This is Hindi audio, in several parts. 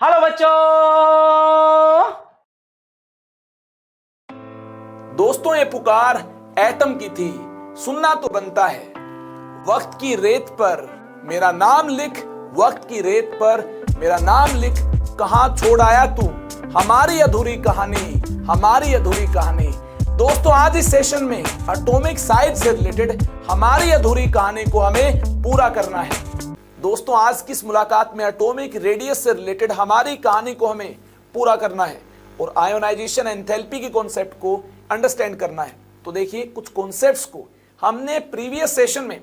हेलो बच्चों। दोस्तों ये पुकार एटम की थी, सुनना तो बनता है। वक्त की रेत पर मेरा नाम लिख, वक्त की रेत पर मेरा नाम लिख, कहां छोड़ आया तू हमारी अधूरी कहानी, हमारी अधूरी कहानी। दोस्तों आज इस सेशन में एटॉमिक साइज से रिलेटेड हमारी अधूरी कहानी को हमें पूरा करना है। दोस्तों आज की इस मुलाकात में एटॉमिक रेडियस से रिलेटेड हमारी कहानी को हमें पूरा करना है और आयोनाइजेशन एंथैल्पी के कॉन्सेप्ट को अंडरस्टैंड करना है। तो देखिए कुछ कॉन्सेप्ट्स को हमने प्रीवियस सेशन में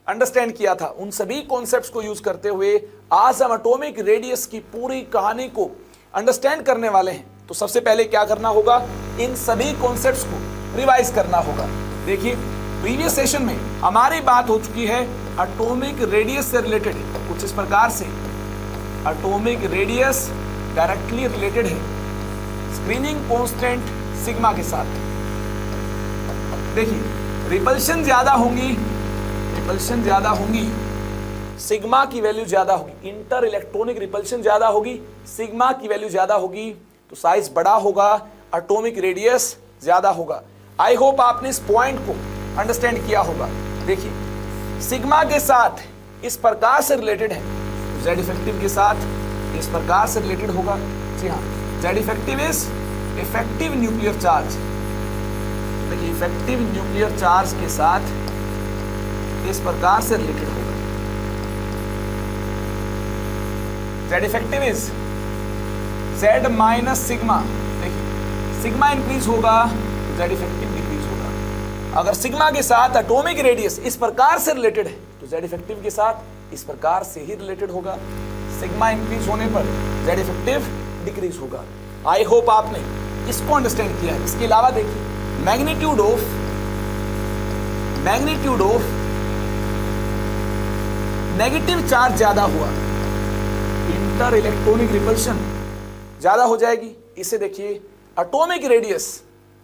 अंडरस्टैंड किया था, उन सभी कॉन्सेप्ट्स को यूज करते हुए आज हम एटॉमिक रेडियस की पूरी कहानी को अंडरस्टैंड करने वाले हैं। तो सबसे पहले क्या करना होगा, इन सभी कॉन्सेप्ट्स को रिवाइज करना होगा। देखिए प्रीवियस सेशन में हमारी बात हो चुकी है एटॉमिक रेडियस से रिलेटेड कुछ इस प्रकार से। एटॉमिक रेडियस डायरेक्टली रिलेटेड है स्क्रीनिंग कांस्टेंट सिग्मा के साथ। देखिए रिपल्शन ज्यादा होंगी, रिपल्शन ज्यादा होंगी, सिग्मा की वैल्यू ज्यादा होगी, इंटर इलेक्ट्रॉनिक रिपल्शन ज्यादा होगी, सिग्मा की वैल्यू ज्यादा होगी, तो साइज बड़ा होगा, एटॉमिक रेडियस ज्यादा होगा। आई होप आपने इस पॉइंट को अंडरस्टैंड किया होगा। देखिए सिग्मा के साथ इस प्रकार से रिलेटेड है, जेड इफेक्टिव के साथ इस प्रकार से रिलेटेड होगा। जी हाँ, Z effective is effective nuclear charge. देखिए इफेक्टिव न्यूक्लियर चार्ज के साथ इस प्रकार से रिलेटेड होगा। Z effective is Z minus sigma. देखिए सिग्मा इंक्रीज होगा, जेड इफेक्टिव डिक्रीज होगा। अगर सिग्मा के साथ एटॉमिक रेडियस इस प्रकार से रिलेटेड है तो जेड इफेक्टिव के साथ इस प्रकार से ही रिलेटेड होगा। सिग्मा इंक्रीज होने पर जेड इफेक्टिव डिक्रीज होगा। आई होप आपने इसको अंडरस्टैंड किया है। इसके अलावा देखिए मैग्नीट्यूड ऑफ नेगेटिव चार्ज ज्यादा हुआ, इंटर इलेक्ट्रॉनिक रिपल्शन ज्यादा हो जाएगी। इसे देखिए एटॉमिक रेडियस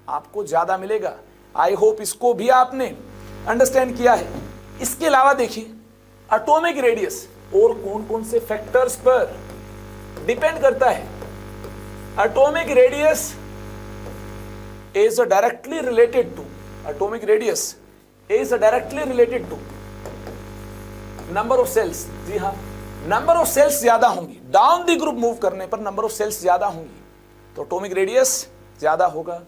आपको ज्यादा मिलेगा। आई होप इसको भी आपने अंडरस्टैंड किया है। इसके अलावा देखिए एटॉमिक रेडियस और कौन कौन से फैक्टर्स पर डिपेंड करता है। Atomic radius is directly related to, atomic radius is directly related to number of cells। जी हाँ, नंबर ऑफ सेल्स ज्यादा होंगी, डाउन द ग्रुप मूव करने पर नंबर ऑफ सेल्स ज्यादा होंगी तो एटॉमिक रेडियस ज्यादा होगा।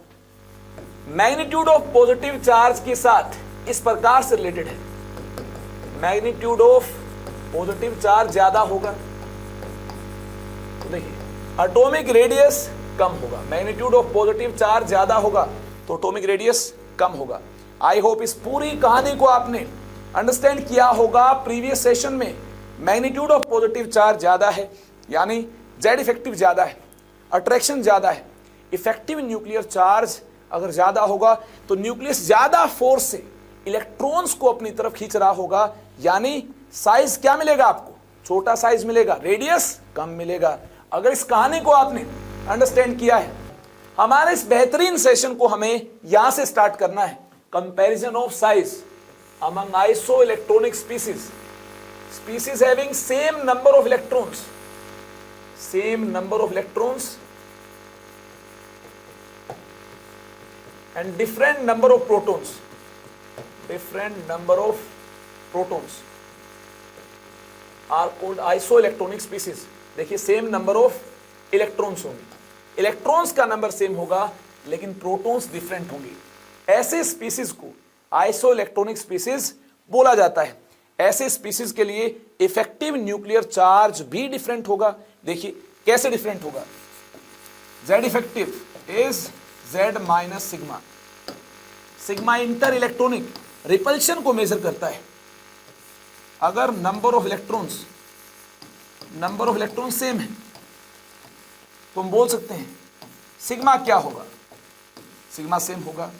मैग्नीट्यूड ऑफ पॉजिटिव चार्ज के साथ इस प्रकार से रिलेटेड है, मैग्नीट्यूड ऑफ पॉजिटिव चार्ज ज्यादा होगा तो देखिए एटॉमिक रेडियस कम होगा। मैग्नीट्यूड ऑफ पॉजिटिव चार्ज ज्यादा होगा तो एटॉमिक रेडियस कम होगा। आई होप इस पूरी कहानी को आपने अंडरस्टैंड किया होगा। प्रीवियस सेशन में मैग्नीट्यूड ऑफ पॉजिटिव चार्ज ज्यादा है यानी जेड इफेक्टिव ज्यादा है, अट्रैक्शन ज्यादा है। इफेक्टिव न्यूक्लियर चार्ज अगर ज्यादा होगा तो न्यूक्लियस ज्यादा फोर्स से इलेक्ट्रॉन्स को अपनी तरफ खींच रहा होगा, यानी साइज क्या मिलेगा आपको, छोटा साइज मिलेगा, रेडियस कम मिलेगा। अगर इस कहानी को आपने अंडरस्टैंड किया है, हमारे इस बेहतरीन सेशन को हमें यहां से स्टार्ट करना है। Comparison of size among isoelectronic species, species having same number of electrons, same number of electrons and different number of protons, different number of protons are called isoelectronic species. देखिए सेम नंबर ऑफ इलेक्ट्रॉन्स होंगे, इलेक्ट्रॉन्स का नंबर सेम होगा लेकिन प्रोटॉन्स डिफरेंट होंगे। ऐसे स्पीसीज को आइसो इलेक्ट्रॉनिक स्पीसीज बोला जाता है। ऐसे स्पीसीज के लिए इफेक्टिव न्यूक्लियर चार्ज भी डिफरेंट होगा। देखिए कैसे डिफरेंट होगा, Z effective is Z minus sigma. Sigma inter electronic repulsion को मेजर करता है। अगर नंबर ऑफ इलेक्ट्रॉन्स सेम है तो हम बोल सकते हैं सिग्मा क्या होगा, सिग्मा सेम होगा।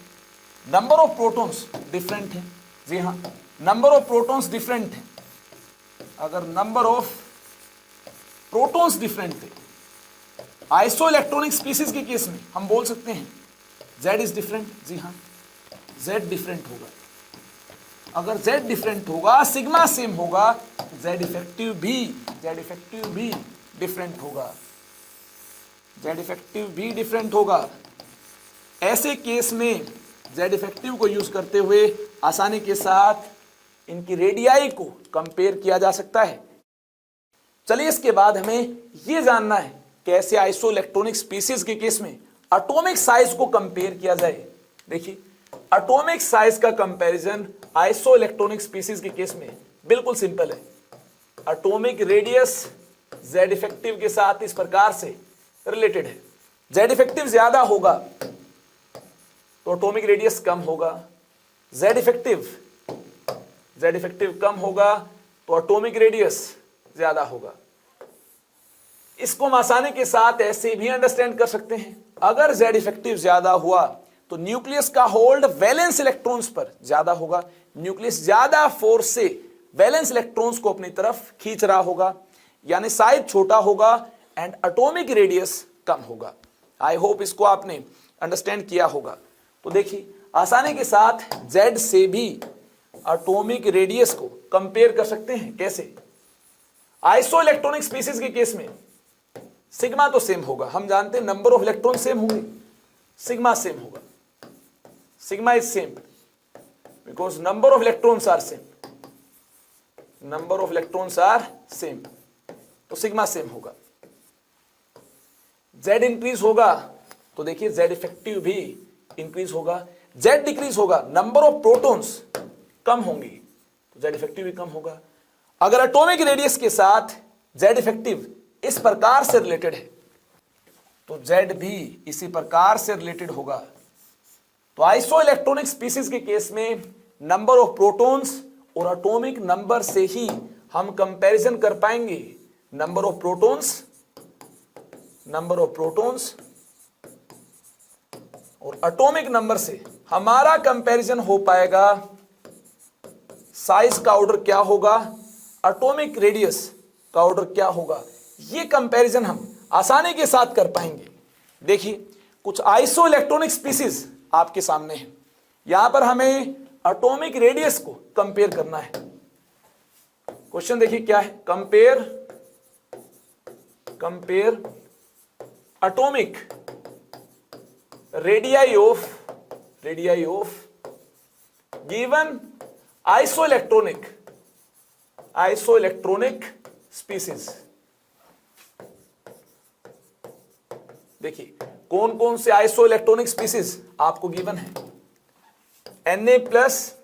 नंबर ऑफ प्रोटॉन्स डिफरेंट है, जी हाँ नंबर ऑफ प्रोटॉन्स डिफरेंट है। अगर नंबर ऑफ प्रोटॉन्स डिफरेंट है आइसो इलेक्ट्रॉनिक स्पीसीज के केस में हम बोल सकते हैं जेड इज डिफरेंट। जी हाँ जेड डिफरेंट होगा। अगर जेड डिफरेंट होगा, सिग्मा सेम होगा, जेड इफेक्टिव भी डिफरेंट होगा। जेड इफेक्टिव भी डिफरेंट होगा। ऐसे केस में जेड इफेक्टिव को यूज करते हुए आसानी के साथ इनकी रेडियाई को कंपेयर किया जा सकता है। चलिए इसके बाद हमें यह जानना है कैसे आइसो इलेक्ट्रॉनिक स्पीसीज के केस में एटॉमिक साइज को कंपेयर किया जाए। देखिए एटॉमिक साइज का कंपैरिजन आइसो इलेक्ट्रॉनिक स्पीसीज के केस में बिल्कुल सिंपल है। एटॉमिक रेडियस जेड इफेक्टिव के साथ इस प्रकार से रिलेटेड है। जेड इफेक्टिव ज्यादा होगा तो एटॉमिक रेडियस कम होगा, जेड इफेक्टिव कम होगा तो एटॉमिक रेडियस ज्यादा होगा। इसको हम आसानी के साथ ऐसे भी अंडरस्टैंड कर सकते हैं, अगर जेड इफेक्टिव ज्यादा हुआ तो न्यूक्लियस का होल्ड वैलेंस इलेक्ट्रॉन्स पर ज्यादा होगा, न्यूक्लियस ज्यादा फोर्स से वैलेंस इलेक्ट्रॉन्स को अपनी तरफ खींच रहा होगा, यानी साइज छोटा होगा एंड एटॉमिक रेडियस कम होगा। आई होप इसको आपने अंडरस्टैंड किया होगा। तो देखिए आसानी के साथ जेड से भी एटॉमिक रेडियस को कंपेयर कर सकते हैं। कैसे? आइसो इलेक्ट्रॉनिक स्पीसीज के केस में सिग्मा तो सेम होगा, हम जानते हैं नंबर ऑफ इलेक्ट्रॉन सेम होंगे, सिग्मा सेम होगा, sigma is same because number of electrons are same, number of electrons are same, तो सिग्मा सेम होगा। जेड इंक्रीज होगा तो देखिए जेड इफेक्टिव भी इंक्रीज होगा, जेड डिक्रीज होगा नंबर ऑफ प्रोटॉन्स कम होंगी तो जेड इफेक्टिव भी कम होगा। अगर एटॉमिक रेडियस के साथ जेड इफेक्टिव इस प्रकार से रिलेटेड है तो जेड भी इसी प्रकार से रिलेटेड होगा। तो आइसो इलेक्ट्रॉनिक स्पीसीज के केस में नंबर ऑफ प्रोटॉन्स और एटॉमिक नंबर से ही हम कंपैरिजन कर पाएंगे। नंबर ऑफ प्रोटॉन्स और एटॉमिक नंबर से हमारा कंपैरिजन हो पाएगा। साइज का ऑर्डर क्या होगा, एटॉमिक रेडियस का ऑर्डर क्या होगा, ये कंपैरिजन हम आसानी के साथ कर पाएंगे। देखिए कुछ आइसो इलेक्ट्रॉनिक स्पीसीज आपके सामने हैं, यहां पर हमें एटॉमिक रेडियस को कंपेयर करना है। क्वेश्चन देखिए क्या है, compare atomic radii of given iso electronic species. देखिए कौन कौन से आइसो इलेक्ट्रॉनिक स्पीसीज आपको गिवन है। Na plus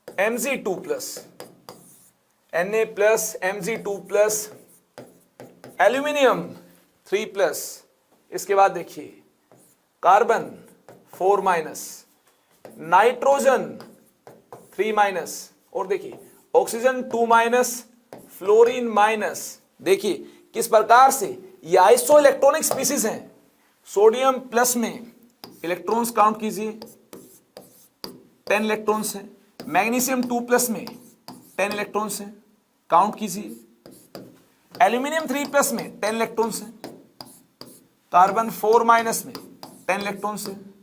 Mg2 plus, Na plus Mg2 plus, aluminium 3 plus, इसके बाद देखिए कार्बन 4 माइनस, नाइट्रोजन 3 माइनस, और देखिए ऑक्सीजन 2 माइनस, फ्लोरीन माइनस। देखिए किस प्रकार से ये आइसो इलेक्ट्रॉनिक स्पीसीज हैं। सोडियम प्लस में इलेक्ट्रॉन्स काउंट कीजिए 10 इलेक्ट्रॉन्स हैं, मैग्नीशियम 2 प्लस में 10 इलेक्ट्रॉन्स हैं, काउंट कीजिए। एल्यूमिनियम 3 प्लस में 10 इलेक्ट्रॉन्स हैं, कार्बन 4 माइनस में 10 इलेक्ट्रॉन्स हैं,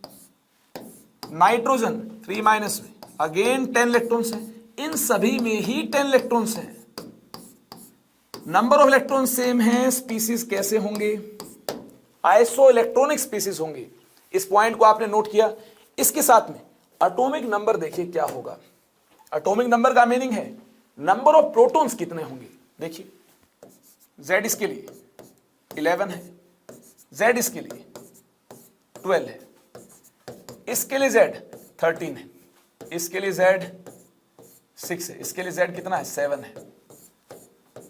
नाइट्रोजन 3 माइनस में अगेन 10 इलेक्ट्रॉन्स हैं, इन सभी में ही 10 इलेक्ट्रॉन्स हैं। नंबर ऑफ इलेक्ट्रॉन सेम है, स्पीसीज कैसे होंगे, आइसो इलेक्ट्रॉनिक स्पीसीज होंगे। इस पॉइंट को आपने नोट किया। इसके साथ में एटॉमिक नंबर देखिए क्या होगा। एटॉमिक नंबर का मीनिंग है नंबर ऑफ प्रोटॉन्स कितने होंगे। देखिए Z इसके लिए 11 है, Z इसके लिए 12 है, इसके लिए Z 13 है, इसके लिए Z 6 है, इसके लिए Z कितना है 7 है,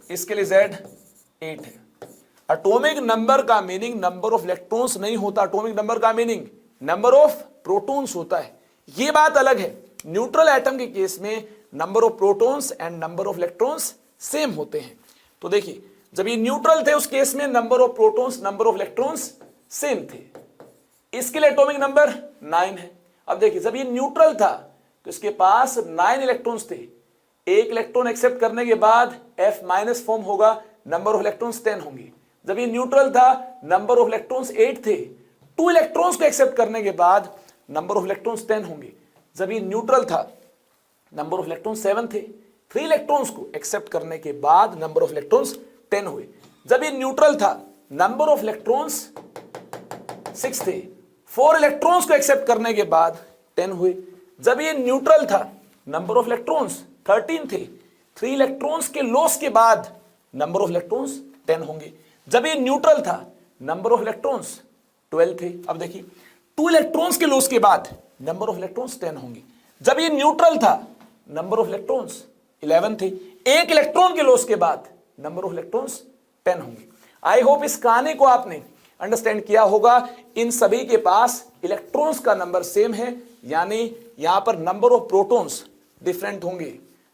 इसके लिए Z 8 है। एटॉमिक नंबर का मीनिंग नंबर ऑफ इलेक्ट्रॉन्स नहीं होता, एटॉमिक नंबर का मीनिंग नंबर ऑफ प्रोटॉन्स होता है। यह बात अलग है। न्यूट्रल एटम के केस में number of protons and number of electrons same होते हैं। तो देखिए जब ये न्यूट्रल थे उस केस में number of protons number of electrons same थे। इसके लिए एटॉमिक नंबर 9 है। अब देखिए जब ये न्यूट्रल था तो इसके पास 9 इलेक्ट्रॉन्स थे, एक इलेक्ट्रॉन एक्सेप्ट करने के बाद F माइनस फॉर्म होगा, नंबर ऑफ इलेक्ट्रॉन्स 10 होंगे। जब ये न्यूट्रल था नंबर ऑफ इलेक्ट्रॉन्स 8 थे, 2 इलेक्ट्रॉन्स को एक्सेप्ट करने के बाद नंबर ऑफ इलेक्ट्रॉन्स 10 होंगे। जब ये न्यूट्रल था नंबर ऑफ इलेक्ट्रॉन्स 7 थे, 3 इलेक्ट्रॉन्स को एक्सेप्ट करने के बाद नंबर ऑफ इलेक्ट्रॉन्स 10 हुए। जब ये न्यूट्रल था नंबर ऑफ इलेक्ट्रॉन्स 6 थे, 4 इलेक्ट्रॉन्स को एक्सेप्ट करने के बाद 10 हुए। जब ये न्यूट्रल था नंबर ऑफ इलेक्ट्रॉन्स 13 थे, 3 इलेक्ट्रॉन्स के लॉस के बाद नंबर ऑफ इलेक्ट्रॉन्स 10 होंगे। जब ये न्यूट्रल था नंबर ऑफ इलेक्ट्रॉन्स 12 थे। अब देखिए 2 इलेक्ट्रॉन्स के लॉस के बाद नंबर ऑफ इलेक्ट्रॉन्स 10 होंगे। जब ये न्यूट्रल था नंबर ऑफ इलेक्ट्रॉन्स 11 थे, 1 इलेक्ट्रॉन के लॉस के बाद नंबर ऑफ इलेक्ट्रॉन्स 10 होंगे। आई होप इस कहानी को आपने अंडरस्टैंड किया होगा। इन सभी के पास इलेक्ट्रॉन्स का नंबर सेम है, यानी यहां पर नंबर ऑफ प्रोटॉन्स डिफरेंट होंगे।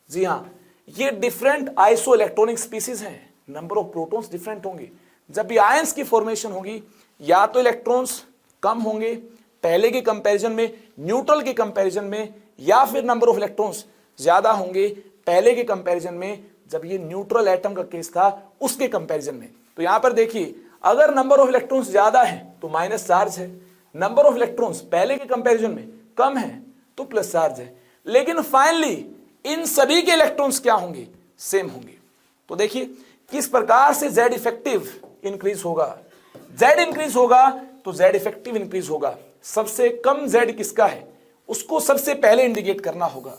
जी हां, ये डिफरेंट आइसो इलेक्ट्रॉनिक स्पीसीज हैं, नंबर ऑफ प्रोटॉन्स डिफरेंट होंगे। जब भी आयंस की फॉर्मेशन होगी या तो इलेक्ट्रॉन्स कम होंगे पहले के कंपैरिजन में, न्यूट्रल के कंपैरिजन में, या फिर नंबर ऑफ इलेक्ट्रॉन्स ज्यादा होंगे पहले के कंपैरिजन में जब ये न्यूट्रल एटम का केस था उसके कंपैरिजन में। तो यहां पर देखिए अगर नंबर ऑफ इलेक्ट्रॉन्स ज्यादा है तो माइनस चार्ज है, नंबर ऑफ इलेक्ट्रॉन्स पहले के कंपैरिजन में कम है तो प्लस चार्ज है। लेकिन फाइनली इन सभी के इलेक्ट्रॉन्स क्या होंगे, सेम होंगे। तो देखिए किस प्रकार से Z इफेक्टिव इंक्रीज होगा। Z इंक्रीज होगा तो Z इफेक्टिव इंक्रीज होगा। सबसे कम Z किसका है उसको सबसे पहले इंडिकेट करना होगा।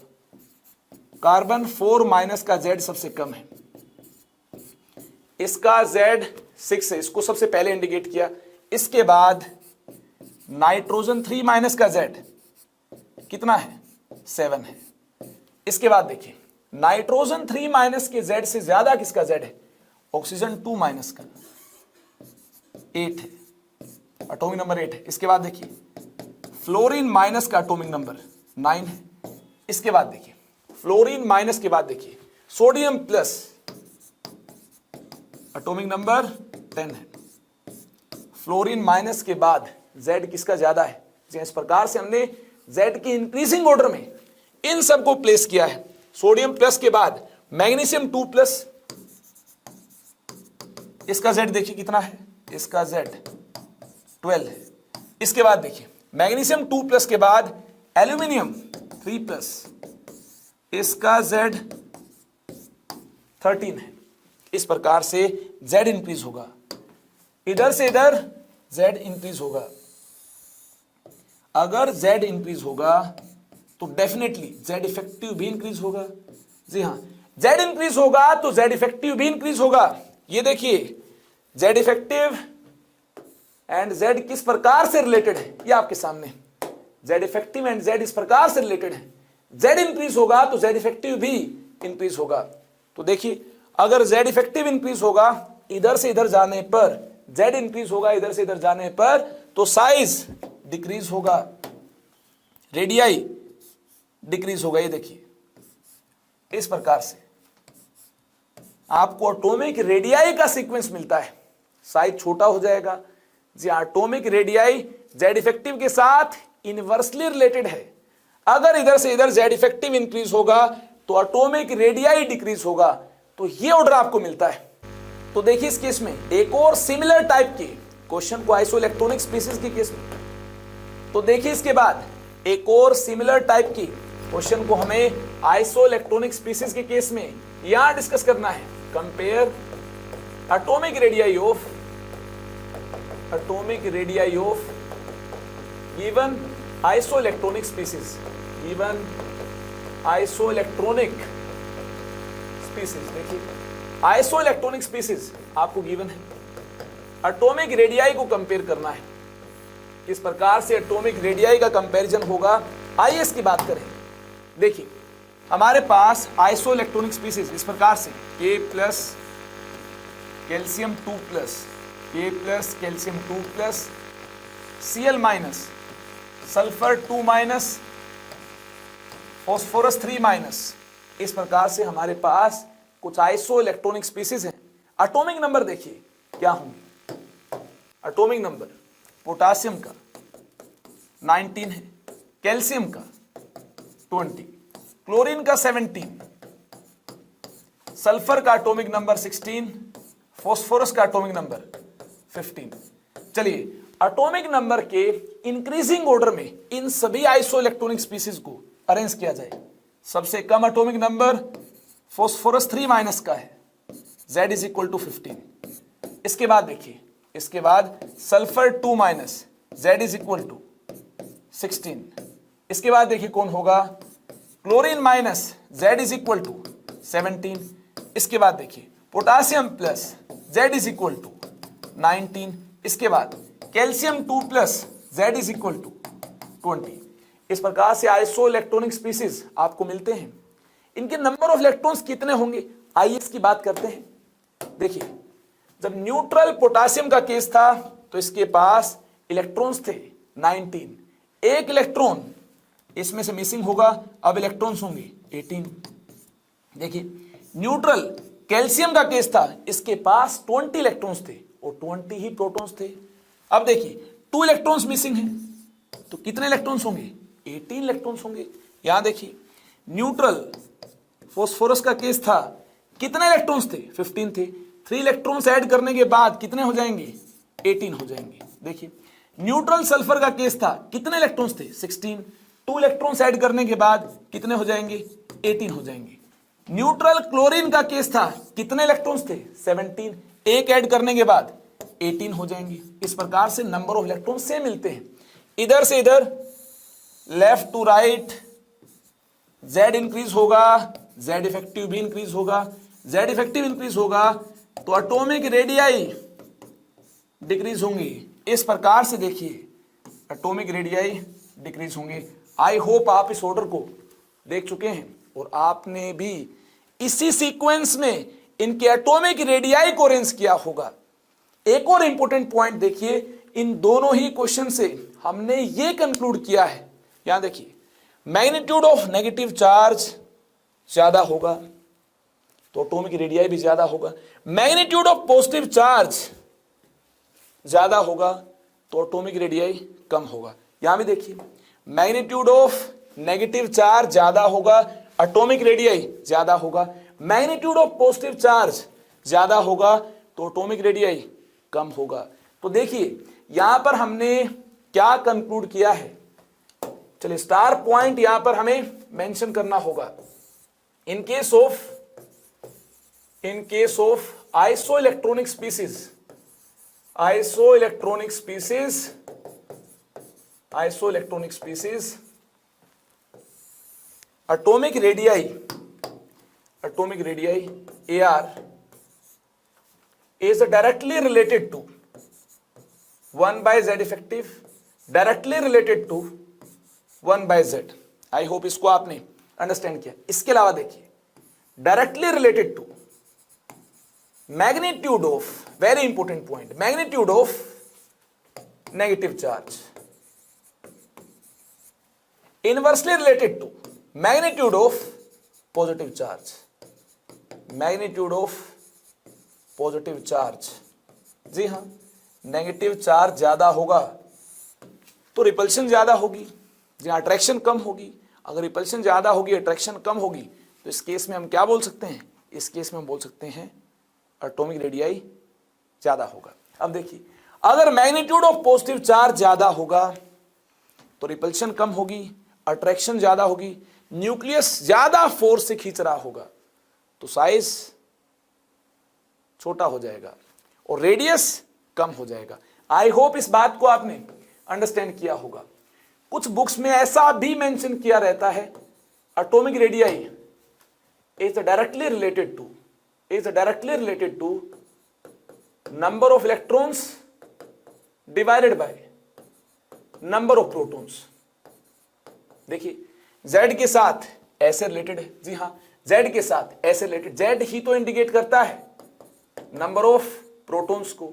कार्बन 4 माइनस का Z सबसे कम है, इसका Z 6 है, इसको सबसे पहले इंडिकेट किया। इसके बाद नाइट्रोजन 3 माइनस का Z कितना है 7 है। इसके बाद देखिए नाइट्रोजन 3 माइनस के Z से ज्यादा किसका Z है, ऑक्सीजन 2 माइनस का 8 है, एटॉमिक नंबर 8 है। इसके बाद देखिए फ्लोरीन माइनस का एटॉमिक नंबर 9 है। इसके बाद देखिए फ्लोरीन माइनस के बाद देखिए सोडियम प्लस एटॉमिक नंबर 10 है। फ्लोरीन माइनस के बाद Z किसका ज्यादा है। इस प्रकार से हमने Z की इंक्रीजिंग ऑर्डर में इन सबको प्लेस किया है। सोडियम प्लस के बाद मैग्नीशियम 2 प्लस, इसका Z देखिए कितना है, इसका Z 12 है। इसके बाद देखिए मैग्नीशियम 2 प्लस के बाद एल्यूमिनियम 3 प्लस, इसका Z 13 है। इस प्रकार से Z इंक्रीज होगा, इधर से इधर Z इंक्रीज होगा। अगर Z इंक्रीज होगा तो डेफिनेटली Z इफेक्टिव भी इंक्रीज होगा। जी हां, Z इंक्रीज होगा तो Z इफेक्टिव भी इंक्रीज होगा। ये देखिए Z इफेक्टिव एंड Z किस प्रकार से रिलेटेड है, ये आपके सामने। Z इफेक्टिव एंड Z इस प्रकार से रिलेटेड है। Z इंक्रीज होगा तो Z इफेक्टिव भी इंक्रीज होगा। तो देखिए अगर Z इफेक्टिव इंक्रीज होगा इधर से इधर जाने पर, Z इंक्रीज होगा इधर से इधर जाने पर, तो साइज डिक्रीज होगा, रेडियाई डिक्रीज होगा। ये देखिए इस प्रकार से आपको एटॉमिक रेडियाई का सीक्वेंस मिलता है, साइज छोटा हो जाएगा। जी एटॉमिक रेडियाई Z इफेक्टिव के साथ इनवर्सली रिलेटेड है। अगर इधर से इधर Z इफेक्टिव इंक्रीज होगा तो एटॉमिक रेडियाई डिक्रीज होगा। तो ये ऑर्डर आपको मिलता है। तो देखिए इस केस में एक और सिमिलर टाइप के क्वेश्चन को आइसो इलेक्ट्रॉनिक स्पीसीज के केस में, तो देखिए इसके बाद एक और सिमिलर टाइप की क्वेश्चन को हमें आइसो इलेक्ट्रॉनिक स्पीसीज के केस में यहां डिस्कस करना है। Compare atomic radii of given iso electronic species, given iso electronic species. देखिए आइसो इलेक्ट्रॉनिक स्पीसीज आपको गिवन है, एटॉमिक रेडियाई को कंपेयर करना है। किस प्रकार से एटॉमिक रेडियाई का कंपैरिजन होगा, आइए इसकी बात करें। देखिए हमारे पास आइसो इलेक्ट्रॉनिक स्पीसीज इस प्रकार से K plus calcium 2 plus, K plus calcium 2 plus, Cl minus, sulphur 2 minus, phosphorus 3 minus. इस प्रकार से हमारे पास कुछ आइसो इलेक्ट्रॉनिक स्पीसीज हैं। एटॉमिक नंबर देखिए क्या होंगे। एटॉमिक नंबर पोटासियम का 19 है, कैल्शियम का 20, क्लोरीन का 17, सल्फर का एटॉमिक नंबर 16, फॉस्फोरस का एटॉमिक नंबर 15। चलिए एटॉमिक नंबर के इंक्रीजिंग ऑर्डर में इन सभी आइसो इलेक्ट्रॉनिक स्पीसीज को अरेंज किया जाए। सबसे कम एटॉमिक नंबर फॉस्फोरस 3 माइनस का है, Z इज इक्वल टू 15। इसके बाद देखिए इसके बाद sulphur 2 minus Z is equal to 16। इसके बाद देखिए कौन होगा, chlorine minus Z is equal to 17। इसके बाद देखिए potassium plus Z is equal to 19। इसके बाद calcium 2 plus Z is equal to 20। इस प्रकार से आइसो इलेक्ट्रॉनिक स्पीसीज आपको मिलते हैं। इनके नंबर ऑफ इलेक्ट्रॉन्स कितने होंगे, आइए इसकी बात करते हैं। देखिए जब न्यूट्रल पोटासियम का केस था तो इसके पास इलेक्ट्रॉन्स थे 19। एक इलेक्ट्रॉन इसमें से मिसिंग होगा, अब इलेक्ट्रॉन्स होंगे 18। देखिए न्यूट्रल कैल्शियम का केस था, इसके पास 20 इलेक्ट्रॉन्स थे और 20 ही प्रोटॉन्स थे। अब देखिए 2 इलेक्ट्रॉन्स मिसिंग हैं तो कितने इलेक्ट्रॉन्स होंगे, 18 इलेक्ट्रॉन्स होंगे। यहां देखिए न्यूट्रल फास्फोरस का केस था, कितने इलेक्ट्रॉन्स थे, 15 थे। 3 इलेक्ट्रॉन्स ऐड करने के बाद कितने हो जाएंगे, 18 हो जाएंगे। देखिए न्यूट्रल सल्फर का केस था, कितने इलेक्ट्रॉन्स थे, 16। 2 इलेक्ट्रॉन्स ऐड करने के बाद कितने हो जाएंगे, 18 हो जाएंगे। न्यूट्रल क्लोरीन का केस था, कितने इलेक्ट्रॉन्स थे, 17। एक ऐड करने के बाद 18 हो जाएंगे। इस प्रकार से नंबर ऑफ इलेक्ट्रॉन सेम मिलते हैं। इधर से इधर left to right Z increase होगा, Z इफेक्टिव भी इंक्रीज होगा। Z इफेक्टिव इंक्रीज होगा तो एटॉमिक रेडियाई डिक्रीज होंगी। इस प्रकार से देखिए एटॉमिक रेडियाई डिक्रीज होंगे। आई होप आप इस ऑर्डर को देख चुके हैं और आपने भी इसी सीक्वेंस में इनके एटॉमिक रेडियाई को अरेंज किया होगा। एक और इंपॉर्टेंट पॉइंट देखिए, इन दोनों ही क्वेश्चन से हमने ये कंक्लूड किया है, यहां देखिए मैग्नीट्यूड ऑफ नेगेटिव चार्ज ज्यादा होगा तो एटॉमिक रेडियाई भी ज्यादा होगा, मैग्नीट्यूड ऑफ पॉजिटिव चार्ज ज्यादा होगा तो एटॉमिक रेडियाई कम होगा। यहां भी देखिए मैग्नीट्यूड ऑफ नेगेटिव चार्ज ज्यादा होगा, एटॉमिक रेडियाई ज्यादा होगा, मैग्नीट्यूड ऑफ पॉजिटिव चार्ज ज्यादा होगा तो एटॉमिक रेडियाई कम होगा। तो देखिए यहां पर हमने क्या कंक्लूड किया है, चलिए स्टार पॉइंट यहां पर हमें मेंशन करना होगा। In case of iso electronic species atomic radii AR is directly related to 1 by Z effective, directly related to 1 by Z। I hope इसको आपने अंडरस्टैंड किया। इसके अलावा देखिए directly related to magnitude of, very important point, magnitude of negative charge, inversely related to magnitude of positive charge, magnitude of positive charge. जी हां, नेगेटिव चार्ज ज्यादा होगा तो रिपल्शन ज्यादा होगी, जहां अट्रैक्शन कम होगी। अगर रिपल्शन ज्यादा होगी, अट्रैक्शन कम होगी, तो इस केस में हम क्या बोल सकते हैं, इस केस में हम बोल सकते हैं एटॉमिक रेडियाई ज्यादा होगा। अब देखिए अगर मैग्नीट्यूड ऑफ पॉजिटिव चार्ज ज्यादा होगा तो रिपल्शन कम होगी, अट्रैक्शन ज्यादा होगी, न्यूक्लियस ज्यादा फोर्स से खींच रहा होगा तो साइज छोटा हो जाएगा और रेडियस कम हो जाएगा। आई होप इस बात को आपने अंडरस्टैंड किया होगा। कुछ बुक्स में ऐसा भी मेंशन किया रहता है atomic radii is directly related to number of electrons divided by number of protons. देखिए Z के साथ ऐसे रिलेटेड है, जी हां Z के साथ ऐसे रिलेटेड, Z ही तो इंडिकेट करता है नंबर ऑफ प्रोटॉन्स को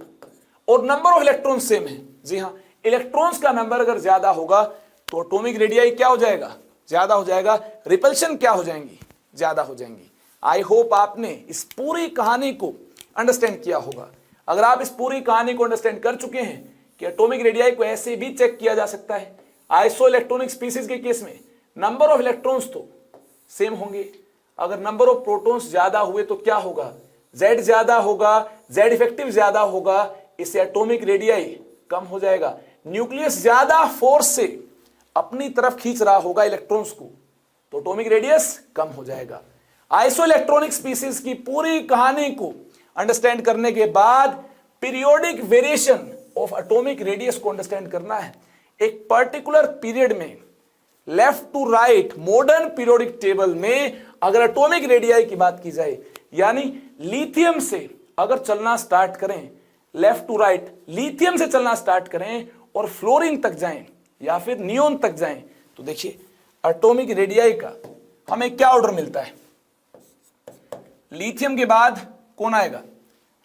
और नंबर ऑफ इलेक्ट्रॉन्स सेम है। जी हां, इलेक्ट्रॉन्स का नंबर अगर ज्यादा होगा तो एटॉमिक रेडियाई क्या हो जाएगा, ज्यादा हो जाएगा, रिपल्शन क्या हो जाएंगी, ज्यादा हो जाएंगी। आई होप आपने इस पूरी कहानी को अंडरस्टैंड किया होगा। अगर आप इस पूरी कहानी को अंडरस्टैंड कर चुके हैं कि एटॉमिक रेडियाई को ऐसे भी चेक किया जा सकता है, आइसो इलेक्ट्रॉनिक स्पीसीज के केस में नंबर ऑफ इलेक्ट्रॉन्स तो सेम होंगे, अगर नंबर ऑफ प्रोटॉन्स ज्यादा हुए तो क्या होगा, Z ज्यादा होगा, Z इफेक्टिव ज्यादा होगा, इससे एटॉमिक रेडियाई कम हो जाएगा, न्यूक्लियस ज्यादा फोर्स से अपनी तरफ खींच रहा होगा इलेक्ट्रॉन्स को तो एटॉमिक रेडियस कम हो जाएगा। आइसो इलेक्ट्रॉनिक स्पीसीज की पूरी कहानी को अंडरस्टैंड करने के बाद periodic variation of atomic radius को अंडरस्टैंड करना है। एक पर्टिकुलर पीरियड में left to right modern periodic table में अगर एटॉमिक रेडियाई की बात की जाए, यानी लिथियम से अगर चलना स्टार्ट करें, लेफ्ट टू राइट लिथियम से चलना स्टार्ट करें और फ्लोरीन तक जाएं या फिर नियोन तक जाएं, तो देखिए एटॉमिक रेडियाई का हमें क्या ऑर्डर मिलता है। लिथियम के बाद कौन आएगा,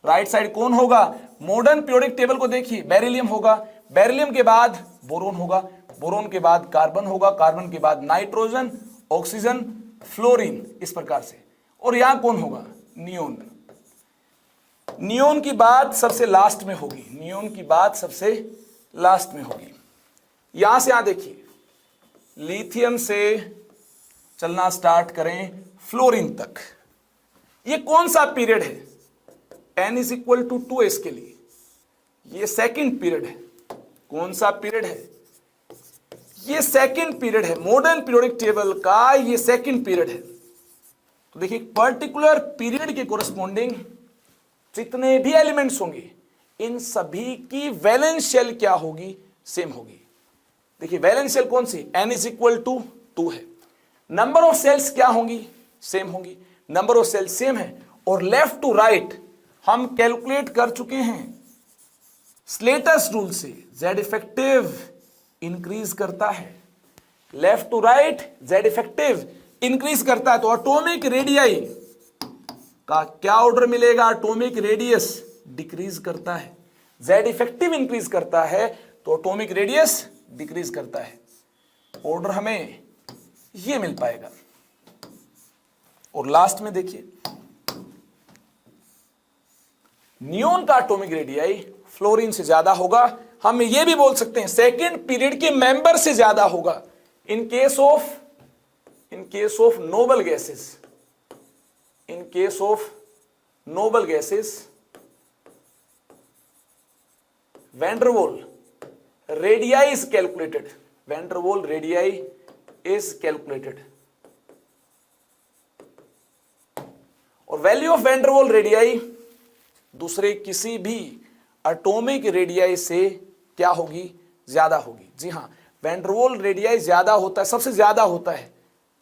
राइट साइड कौन होगा, मॉडर्न पीरियोडिक टेबल को देखिए, बेरिलियम होगा, बेरिलियम के बाद बोरोन होगा, बोरोन के बाद कार्बन होगा, कार्बन के बाद नाइट्रोजन, ऑक्सीजन, फ्लोरीन, इस प्रकार से। और यहां कौन होगा, नियोन। नियोन की बात सबसे लास्ट में होगी, नियोन की बात सबसे लास्ट में होगी। यहां से यहां देखिए, लिथियम से चलना स्टार्ट करें फ्लोरीन तक, ये कौन सा पीरियड है, n is equal to 2s के लिए ये सेकंड पीरियड है। कौन सा पीरियड है, ये सेकंड पीरियड है, मॉडर्न पीरियोडिक टेबल का ये सेकंड पीरियड है। तो देखिए पर्टिकुलर पीरियड के कोरस्पॉन्डिंग जितने भी एलिमेंट्स होंगे इन सभी की वैलेंस शेल क्या होगी, सेम होगी। देखिए वैलेंस शेल कौन सी, n इज इक्वल टू 2 है। नंबर ऑफ सेल्स क्या होंगी, सेम होंगी, नंबर ऑफ सेल्स सेम है। और लेफ्ट टू राइट हम कैलकुलेट कर चुके हैं स्लेटस रूल से, Z इफेक्टिव इंक्रीज करता है, left to right Z effective increase करता है। तो एटॉमिक रेडियाई का क्या ऑर्डर मिलेगा, एटॉमिक रेडियस डिक्रीज करता है, Z इफेक्टिव इंक्रीज करता है तो एटॉमिक रेडियस डिक्रीज करता है। ऑर्डर हमें ये मिल पाएगा। और लास्ट में देखिए नियोन का एटॉमिक रेडियाई फ्लोरीन से ज्यादा होगा। हम ये भी बोल सकते हैं सेकेंड पीरियड के मेंबर से ज्यादा होगा in case of noble gases, in case of noble gases van der Waals radii is calculated, van der Waals radii is calculated. और वैल्यू ऑफ वैंडरवॉल रेडियाई दूसरे किसी भी एटॉमिक रेडियाई से क्या होगी, ज्यादा होगी। जी हां, वैंडरवॉल रेडियाई ज्यादा होता है, सबसे ज्यादा होता है।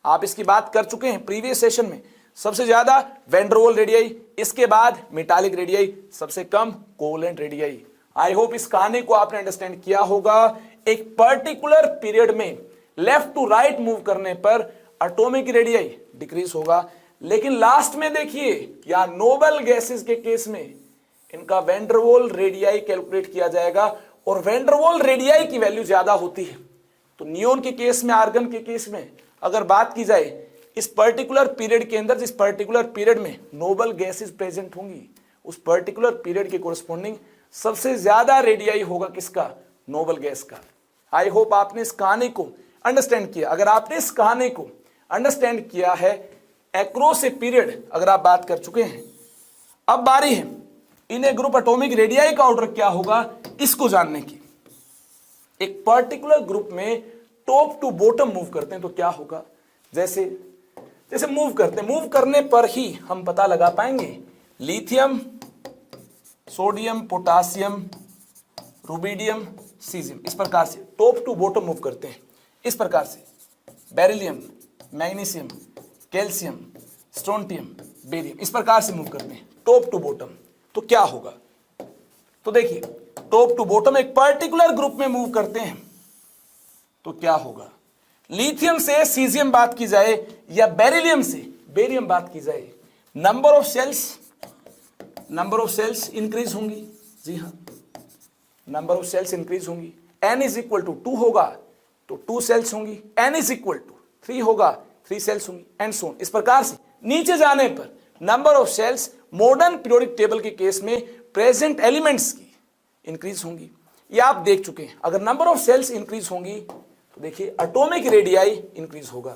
आप इसकी बात कर चुके हैं प्रीवियस सेशन में, सबसे ज्यादा वैंडरवॉल रेडियाई, इसके बाद मेटालिक रेडियाई, सबसे कम कोवलेंट रेडियाई। आई होप इस कहानी को आपने अंडरस्टैंड किया होगा। एक पर्टिकुलर पीरियड में लेफ्ट टू राइट मूव करने पर एटॉमिक रेडियाई डिक्रीज होगा, लेकिन लास्ट में देखिए या नोबल गैसेस के केस में इनका वैंडरवॉल रेडियाई कैलकुलेट किया जाएगा और वैंडरवॉल रेडियाई की वैल्यू ज्यादा होती है। तो नियोन के केस में, आर्गन के केस में अगर बात की जाए, इस पर्टिकुलर पीरियड के अंदर जिस पर्टिकुलर पीरियड में नोबल गैसेस प्रेजेंट होंगी उस पर्टिकुलर पीरियड के कोरस्पॉन्डिंग सबसे ज्यादा रेडियाई होगा किसका, नोबल गैस का। आई होप आपने इस कहानी को अंडरस्टैंड किया। अगर आपने इस कहानी को अंडरस्टैंड किया है, एक्रॉस ए पीरियड अगर आप बात कर चुके हैं, अब बारी है इन ए ग्रुप एटॉमिक रेडियाई का ऑर्डर क्या होगा इसको जानने की। एक पर्टिकुलर ग्रुप में टॉप टू बॉटम मूव करते हैं तो क्या होगा, जैसे जैसे मूव करते हैं, मूव करने पर ही हम पता लगा पाएंगे lithium, sodium, potassium, rubidium, caesium, इस प्रकार से टॉप टू बॉटम मूव करते हैं। इस प्रकार से beryllium, magnesium, calcium, strontium, barium, इस प्रकार से मूव करते हैं टॉप टू बॉटम। तो क्या होगा, तो देखिए टॉप टू बॉटम एक पर्टिकुलर ग्रुप में मूव करते हैं तो क्या होगा, लिथियम से सीजियम बात की जाए या बेरिलियम से बेरियम बात की जाए, नंबर ऑफ सेल्स इंक्रीज होंगी। जी हाँ, नंबर ऑफ सेल्स इंक्रीज होंगी। n इज इक्वल टू 2 होगा तो 2 सेल्स होंगी, n इज इक्वल टू 3 होगा 3 सेल्स होंगी, एंड सो ऑन। इस प्रकार से नीचे जाने पर number of shells modern periodic table के केस में प्रेजेंट एलिमेंट्स की इंक्रीज होंगी। ये आप देख चुके हैं। अगर नंबर ऑफ सेल्स इंक्रीज होंगी तो देखिए एटॉमिक रेडियाई इंक्रीज होगा।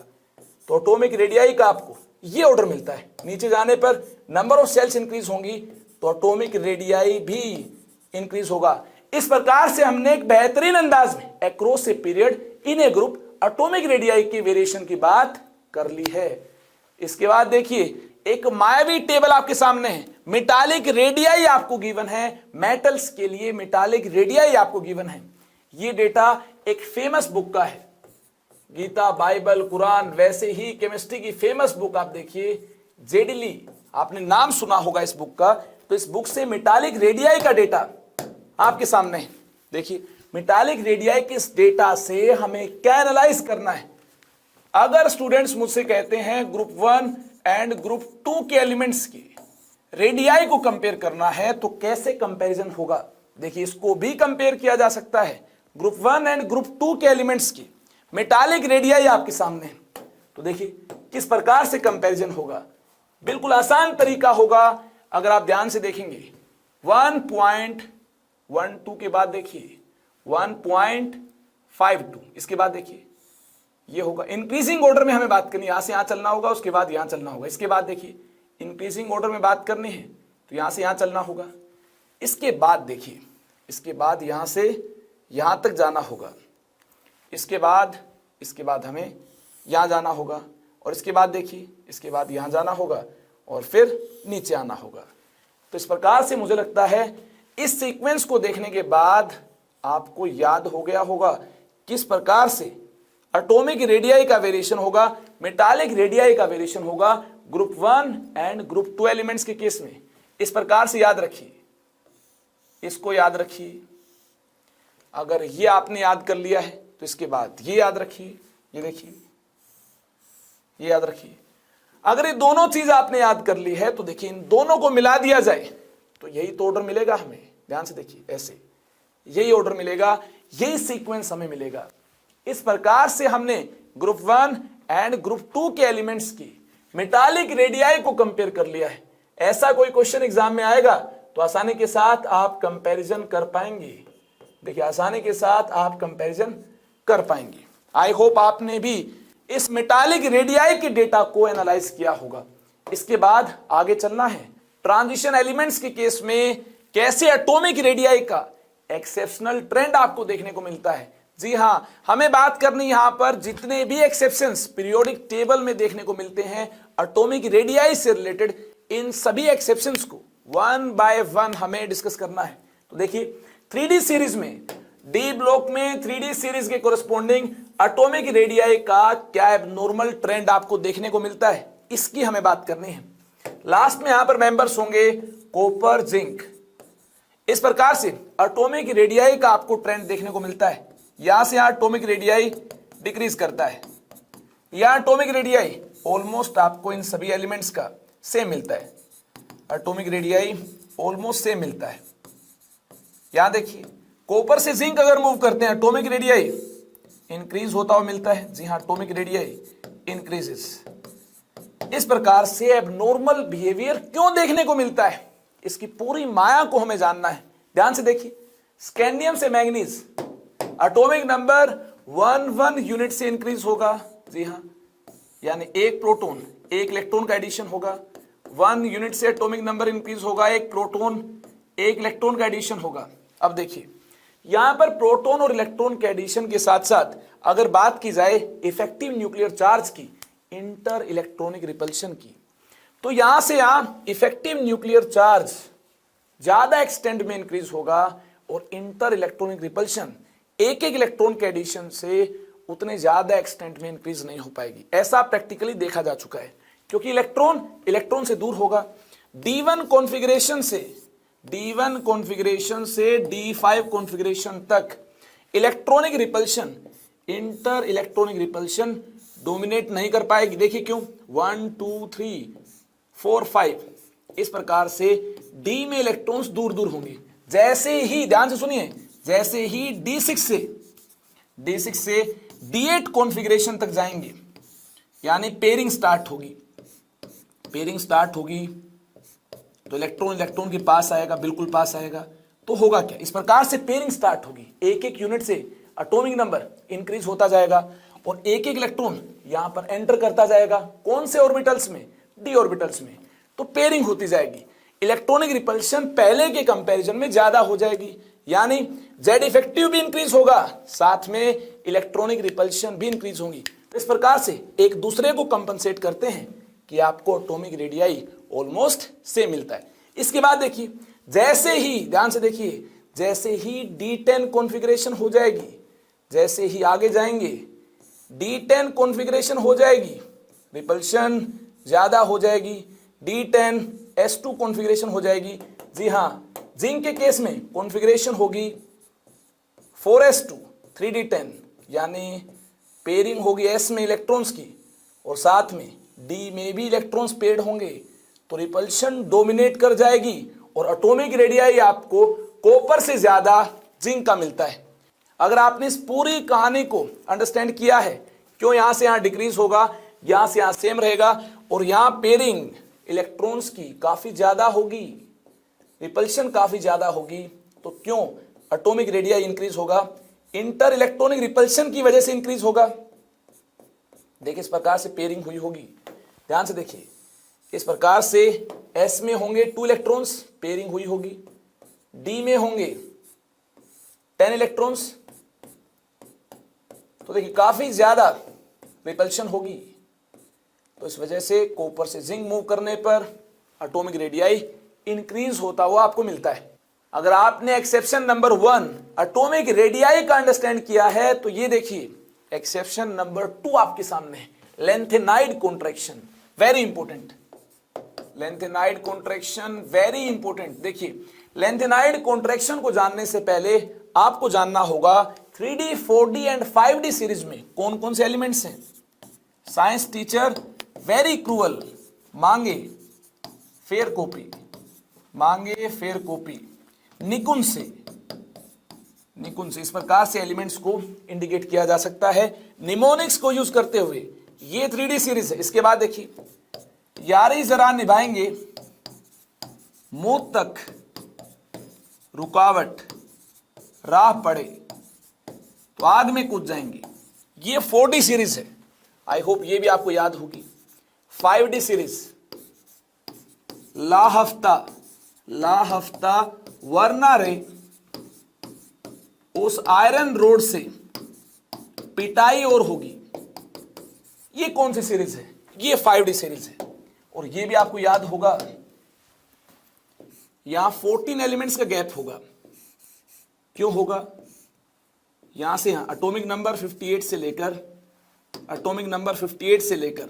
तो एटॉमिक रेडियाई का आपको ये ऑर्डर मिलता है, नीचे जाने पर नंबर ऑफ सेल्स इंक्रीज होंगी तो एटॉमिक रेडियाई भी इंक्रीज होगा। इस प्रकार से हमने एक बेहतरीन अंदाज में across a period in A group atomic radii की वेरिएशन की बात कर ली है। इसके बाद देखिए एक मायावी टेबल आपके सामने है। मेटालिक रेडियाई आपको गिवन है, मेटल्स के लिए मेटालिक रेडियाई आपको गिवन है। ये डेटा एक फेमस बुक का है, गीता, बाइबल, कुरान, वैसे ही केमिस्ट्री की फेमस बुक आप देखिए जेडिली, आपने नाम सुना होगा इस बुक का। तो इस बुक से मेटालिक रेडियाई का डेटा आपके सामने है। देखिए मेटालिक रेडियाई के इस डेटा से हमें क्या एनालाइज करना है। अगर स्टूडेंट्स मुझसे कहते हैं ग्रुप 1 एंड ग्रुप 2 के एलिमेंट्स की रेडियाई को कंपेयर करना है तो कैसे कंपैरिजन होगा। देखिए इसको भी कंपेयर किया जा सकता है, ग्रुप 1 एंड ग्रुप 2 के एलिमेंट्स की मेटालिक रेडियाई आपके सामने है। तो देखिए किस प्रकार से कंपैरिजन होगा। बिल्कुल आसान तरीका होगा। अगर आप ध्यान से देखेंगे 1.12 के बाद देखिए 1.52, इसके बाद देखिए ये होगा। इंक्रीजिंग ऑर्डर में हमें बात करनी है, यहां से यहां चलना होगा, उसके बाद यहां चलना होगा। इसके बाद देखिए इंक्रीजिंग ऑर्डर में बात करनी है तो यहां से यहां चलना होगा। इसके बाद देखिए, इसके बाद यहां से यहां तक जाना होगा। इसके बाद हमें यहां जाना होगा और इसके बाद देखिए, इसके बाद यहां जाना होगा और फिर नीचे आना होगा। तो इस प्रकार से मुझे लगता है इस सीक्वेंस को देखने के बाद आपको याद हो गया होगा किस प्रकार से एटॉमिक रेडियाई का वेरिएशन होगा, मेटालिक रेडियाई का वेरिएशन होगा ग्रुप 1 एंड ग्रुप 2 एलिमेंट्स के केस में। इस प्रकार से याद रखिए, इसको याद रखिए। अगर ये आपने याद कर लिया है तो इसके बाद ये याद रखिए, ये देखिए ये याद रखिए। अगर ये दोनों चीज आपने याद कर ली है तो देखिए इन दोनों को मिला दिया जाए तो यही तो ऑर्डर मिलेगा हमें। ध्यान से देखिए, ऐसे यही ऑर्डर मिलेगा, यही सीक्वेंस हमें मिलेगा। इस प्रकार से हमने ग्रुप 1 एंड ग्रुप 2 के एलिमेंट्स की मेटालिक रेडियाई को कंपेयर कर लिया है। ऐसा कोई क्वेश्चन एग्जाम में आएगा तो आसानी के साथ आप कंपैरिजन कर पाएंगे। देखिए आसानी के साथ आप कंपैरिजन कर पाएंगे। आई होप आपने भी इस मेटालिक रेडियाई के डेटा को एनालाइज किया होगा। इसके बाद आगे चलना है ट्रांजिशन एलिमेंट्स के केस में कैसे एटॉमिक रेडियाई का एक्सेप्शनल ट्रेंड आपको देखने को मिलता है। जी हां, हमें बात करनी यहां पर जितने भी एक्सेप्शंस पीरियोडिक टेबल में देखने को मिलते हैं एटॉमिक रेडियाई से रिलेटेड, इन सभी एक्सेप्शंस को 1 बाय 1 हमें डिस्कस करना है। तो देखिए 3D सीरीज में, डी ब्लॉक में 3D सीरीज के कोरस्पोंडिंग एटॉमिक रेडियाई का क्या एबनॉर्मल ट्रेंड आपको देखने को मिलता है, इसकी हमें बात करनी है। लास्ट में यहां पर मेंबर्स होंगे कॉपर, जिंक। इस प्रकार से एटॉमिक रेडियाई का आपको ट्रेंड देखने को मिलता है। यहां से यहां एटॉमिक रेडियाई डिक्रीज करता है, यहां एटॉमिक रेडियाई ऑलमोस्ट आपको इन सभी एलिमेंट्स का सेम मिलता है। एटॉमिक रेडियाई ऑलमोस्ट सेम मिलता है। यहां देखिए कॉपर से जिंक अगर मूव करते हैं एटॉमिक रेडियाई इंक्रीज होता हुआ मिलता है। जी हां, एटॉमिक रेडियाई इंक्रीजेस। इस प्रकार से एबनॉर्मल बिहेवियर क्यों देखने को मिलता है, इसकी पूरी माया को हमें जानना है। ध्यान से देखिए, स्कैंडियम से मैंगनीज एटॉमिक नंबर 1 यूनिट से इंक्रीज होगा। जी हां, यानी एक प्रोटॉन एक इलेक्ट्रॉन का एडिशन होगा। 1 यूनिट से एटॉमिक नंबर इंक्रीज होगा, एक प्रोटॉन एक इलेक्ट्रॉन का एडिशन होगा। अब देखिए यहां पर प्रोटॉन और इलेक्ट्रॉन के एडिशन के साथ साथ अगर बात की जाए इफेक्टिव न्यूक्लियर चार्ज की, इंटर इलेक्ट्रॉनिक रिपल्शन की, तो यहां से यहां इफेक्टिव न्यूक्लियर चार्ज ज्यादा एक्सटेंड में इंक्रीज होगा और इंटर इलेक्ट्रॉनिक रिपल्शन एक एक इलेक्ट्रॉन के एडिशन से उतने ज्यादा एक्सटेंट में इंक्रीज नहीं हो पाएगी। ऐसा प्रैक्टिकली देखा जा चुका है, क्योंकि इलेक्ट्रॉन से दूर होगा। D1 कॉन्फ़िगरेशन से D5 कॉन्फ़िगरेशन तक electronic repulsion, inter electronic repulsion dominate नहीं कर पाएगी। देखिए क्यों, 1 2 3 4 5 इस प्रकार से D में इलेक्ट्रॉन्स दूर दूर होंगे। जैसे ही, ध्यान से सुनिए, जैसे ही D6 से D8 कॉन्फ़िगरेशन तक जाएंगे, यानी पेयरिंग स्टार्ट होगी तो इलेक्ट्रॉन के पास आएगा, बिल्कुल पास आएगा। तो होगा क्या, इस प्रकार से पेयरिंग स्टार्ट होगी, एक एक यूनिट से एटॉमिक नंबर इंक्रीज होता जाएगा और एक एक इलेक्ट्रॉन यहां पर एंटर करता जाएगा। कौन से ऑर्बिटल्स में, डी ऑर्बिटल्स में। तो पेयरिंग होती जाएगी, इलेक्ट्रॉनिक रिपल्शन पहले के कंपैरिजन में ज्यादा हो जाएगी, यानी जेड इफेक्टिव भी इंक्रीज होगा, साथ में इलेक्ट्रॉनिक रिपल्शन भी इंक्रीज होंगी। इस प्रकार से एक दूसरे को कंपनसेट करते हैं कि आपको एटॉमिक रेडियाई ऑलमोस्ट सेम मिलता है। इसके बाद देखिए, जैसे ही, ध्यान से देखिए, जैसे ही D10 कॉन्फ़िगरेशन हो जाएगी, जैसे ही आगे जाएंगे D10 कॉन्फ़िगरेशन हो जाएगी, रिपल्शन ज्यादा हो जाएगी, D10 S2 कॉन्फ़िगरेशन हो जाएगी। जी हां, जिंक के केस में कॉन्फ़िगरेशन होगी 4s2 3d10, यानी पेयरिंग होगी S में इलेक्ट्रॉन्स की और साथ में D में भी इलेक्ट्रॉन्स पेयर्ड होंगे, तो रिपल्शन डोमिनेट कर जाएगी और एटॉमिक रेडियाई आपको कॉपर से ज्यादा जिंक का मिलता है। अगर आपने इस पूरी कहानी को अंडरस्टैंड किया है, क्यों यहां से यहां डिक्रीज होगा, यहां से यहां सेम रहेगा और यहां पेयरिंग इलेक्ट्रॉन्स की काफी ज्यादा होगी, रिपल्शन काफी ज्यादा होगी, तो क्यों एटॉमिक रेडियाई इंक्रीज होगा, इंटर इलेक्ट्रॉनिक रिपल्शन की वजह से इंक्रीज होगा। देखिए इस प्रकार से पेयरिंग हुई होगी, ध्यान से देखिए, इस प्रकार से S में होंगे 2 इलेक्ट्रॉन्स, पेयरिंग हुई होगी, D में होंगे 10 इलेक्ट्रॉन्स, तो देखिए काफी ज्यादा रिपल्शन होगी, तो इस वजह से कॉपर से जिंक मूव करने पर एटॉमिक रेडियाई इंक्रीज होता हुआ आपको मिलता है। अगर आपने एक्सेप्शन नंबर 1 एटॉमिक रेडियाई का अंडरस्टैंड किया है, तो ये देखिए एक्सेप्शन नंबर 2 आपके सामने है, lanthanide contraction, very important, lanthanide contraction very important. देखिए लेंथेनाइड कॉन्ट्रैक्शन को जानने से पहले आपको जानना होगा 3D 4D and 5D series में कौन कौन से एलिमेंट्स हैं। साइंस टीचर वेरी क्रूअल, मांगे फेयर कॉपी, मांगे फेयर कॉपी, निकुंज से, निकुंज से, इस प्रकार से एलिमेंट्स को इंडिकेट किया जा सकता है निमोनिक्स को यूज करते हुए। ये 3D सीरीज है। इसके बाद देखिए, यारी जरा निभाएंगे मौत तक रुकावट राह पड़े तो आग में कूद जाएंगे, ये 4D सीरीज है, आई होप ये भी आपको याद होगी। 5D सीरीज, ला हफ्ता वरना रे उस आयरन रोड से पिटाई और होगी, ये कौन सी सीरीज है, ये 5D सीरीज है। और ये भी आपको याद होगा, यहां 14 एलिमेंट्स का गैप होगा, क्यों होगा, यहां से यहां एटॉमिक नंबर 58 से लेकर, एटॉमिक नंबर 58 से लेकर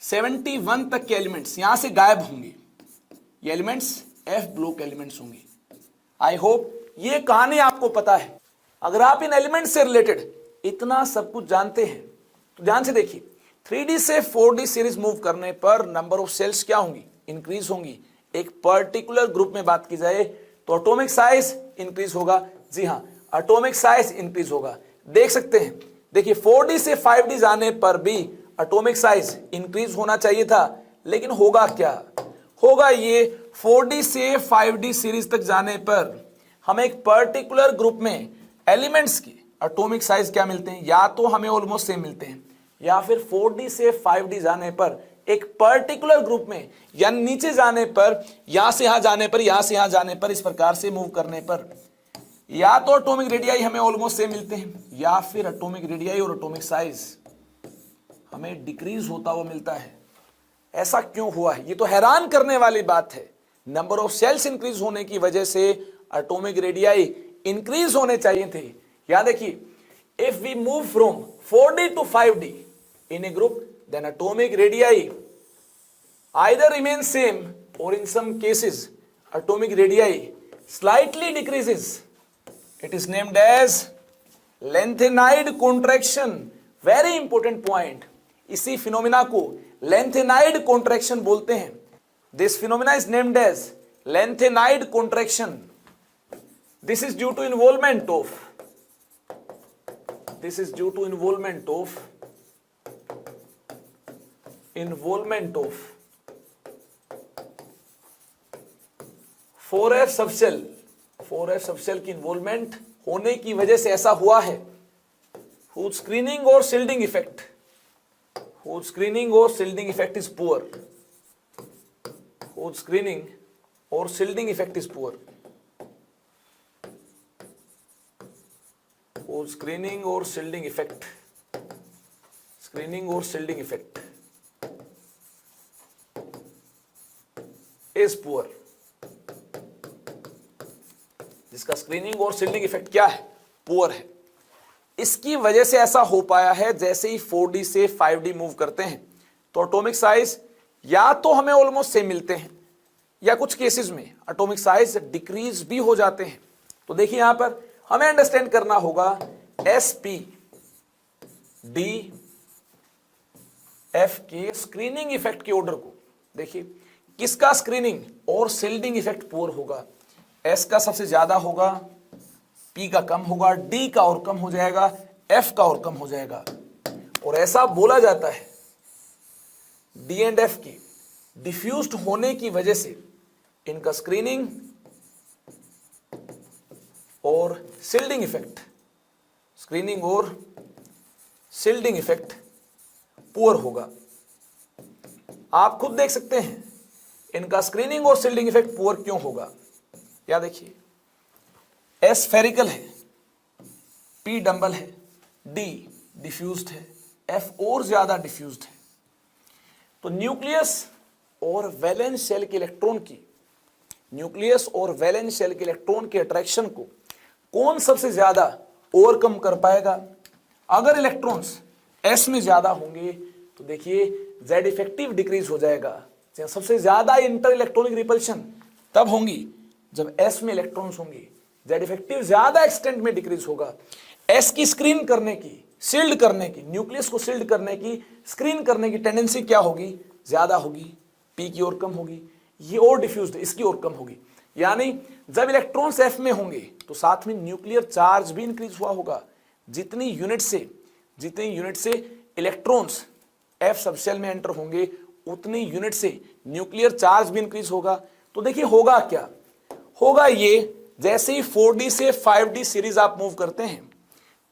71 तक के एलिमेंट्स यहां से गायब होंगे, ये एलिमेंट्स F ब्लॉक एलिमेंट्स होंगे। आई होप ये कहानी आपको पता है। अगर आप इन एलिमेंट से रिलेटेड इतना सब कुछ जानते हैं तो ध्यान से देखिए, 3D से 4D सीरीज मूव करने पर नंबर ऑफ सेल्स क्या होंगी, इंक्रीज होंगी। एक पर्टिकुलर ग्रुप में बात की जाए तो एटॉमिक साइज इंक्रीज होगा, जी हां एटॉमिक साइज इंक्रीज होगा। देख सकते हैं, देखिए 4D से 5D जाने पर भी एटॉमिक साइज इंक्रीज होना चाहिए था, लेकिन होगा क्या, होगा ये 4D से 5D सीरीज तक जाने पर हमें एक पर्टिकुलर ग्रुप में एलिमेंट्स के एटॉमिक साइज क्या मिलते हैं, या तो हमें ऑलमोस्ट सेम मिलते हैं, या फिर 4D से 5D जाने पर एक पर्टिकुलर ग्रुप में, या नीचे जाने पर, यहां से यहां जाने पर, यहां से यहां जाने पर, इस प्रकार से मूव करने पर या तो एटॉमिक रेडियाई हमें ऑलमोस्ट सेम मिलते हैं, या फिर एटॉमिक रेडियाई और एटॉमिक साइज हमें डिक्रीज होता हुआ मिलता है। ऐसा क्यों हुआ है, ये तो हैरान करने वाली बात है। नंबर ऑफ सेल्स इंक्रीज होने की वजह से एटॉमिक रेडियाई इंक्रीज होने चाहिए थे। यहां देखिए, if we move from 4D to 5D in a group, then atomic radii either remain same or in some cases atomic radii slightly decreases. It is named as lengthenide contraction. Very important point. इसी फिनोमिना को lengthenide contraction बोलते हैं। This phenomena is named as lengthenide contraction. This is due to involvement of, this is due to involvement of 4F subshell, 4F subshell की इन्वॉल्वमेंट होने की वजह से ऐसा हुआ है। whose screening or shielding effect, whose screening or shielding effect is poor, whose screening or shielding effect is poor, whose screening or shielding effect, screening or shielding effect is poor, जिसका स्क्रीनिंग और शील्डिंग इफेक्ट क्या है, पुअर है। इसकी वजह से ऐसा हो पाया है, जैसे ही 4D से 5D मूव करते हैं तो एटॉमिक साइज या तो हमें ऑलमोस्ट सेम मिलते हैं, या कुछ केसेस में एटॉमिक साइज डिक्रीज भी हो जाते हैं। तो देखिए यहां पर हमें अंडरस्टैंड करना होगा SP D F के स्क्रीनिंग इफेक्ट के ऑर्डर को। देखिए किसका स्क्रीनिंग और शील्डिंग इफेक्ट पुअर होगा, S का सबसे ज्यादा होगा, P का कम होगा, D का और कम हो जाएगा, F का और कम हो जाएगा। और ऐसा बोला जाता है D एंड F की डिफ्यूज्ड होने की वजह से इनका स्क्रीनिंग और शील्डिंग इफेक्ट, स्क्रीनिंग और शील्डिंग इफेक्ट पुअर होगा। आप खुद देख सकते हैं इनका स्क्रीनिंग और शील्डिंग इफेक्ट पुअर क्यों होगा। क्या देखिए, S स्फेरिकल है, P डंबल है, D डिफ्यूज्ड है, F और ज्यादा डिफ्यूज्ड है। तो न्यूक्लियस और वैलेंस शेल के इलेक्ट्रॉन की, न्यूक्लियस और वैलेंस शेल के इलेक्ट्रॉन के अट्रैक्शन को कौन सबसे ज्यादा ओवरकम कर पाएगा। अगर इलेक्ट्रॉन्स S में ज्यादा होंगे तो देखिए Z इफेक्टिव डिक्रीज हो जाएगा। सबसे ज्यादा इंटर इलेक्ट्रॉनिक रिपल्शन तब होंगी जब S में इलेक्ट्रॉन्स होंगे, Z इफेक्टिव ज्यादा एक्सटेंट में डिक्रीज होगा। S की स्क्रीन करने की, शील्ड करने की, न्यूक्लियस को शील्ड करने की, स्क्रीन करने की टेंडेंसी क्या होगी, ज्यादा होगी। P की ओर कम होगी, ये और डिफ्यूज्ड, इसकी ओर कम होगी। यानी जब इलेक्ट्रॉन्स F में होंगे तो साथ में न्यूक्लियर चार्ज भी इंक्रीज हुआ होगा। जितनी यूनिट से इलेक्ट्रॉन्स F सबशेल में एंटर होंगे उतनी यूनिट से न्यूक्लियर चार्ज भी इंक्रीज होगा। तो देखिए होगा क्या, होगा ये, जैसे ही 4D से 5D सीरीज आप मूव करते हैं